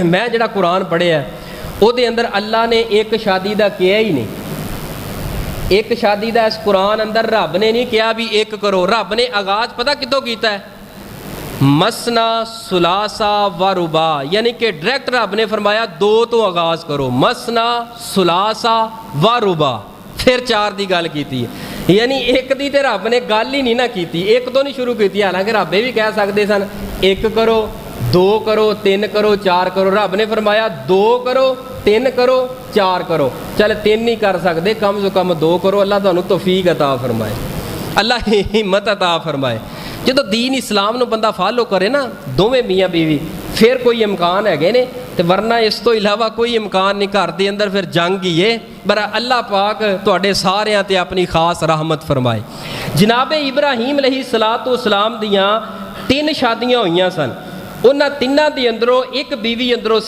मैं जिहड़ा कुरान पढ़िया उहदे अंदर अल्लाह ने एक शादी का कहा ही नहीं। एक शादी का इस कुरान अंदर रब ने नहीं कहा भी एक करो। रब ने आगाज पता कितों कीता है? मसना सुलासा व रुबा, यानी कि डायरेक्ट रब ने फरमाया दो तो आगाज करो, मसना सुलासा व रुबा, फिर चार की गल की। यानी एक दी ते रब ने गल ही नहीं ना की, एक तो नहीं शुरू की। हालांकि रब ये भी कह सकते सन एक करो, दो करो, तीन करो, चार करो। रब ने फरमाया दो करो, तीन करो, चार करो। चल तीन नहीं कर सकते, कम से कम दो करो। अल्लाह तुहानू तौफीक अता फरमाए, अल्लाह हिम्मत अता फरमाए। जो दीन इस्लाम बंदा फॉलो करे ना, दोवें मियाँ बीवी, फिर कोई इम्कान है ने, तो वरना इस तो इलावा कोई इम्कान नहीं। घर के अंदर फिर जंग ही है। पर अल्लाह पाक तुहाडे सारियां ते अपनी खास रहमत फरमाए। जनाबे इब्राहीम अलैहिस्सलातु वस्सलाम दियां तीन शादियां हुई सन। उन्हां तिन्हां दे अंदरों एक बीवी अंदरों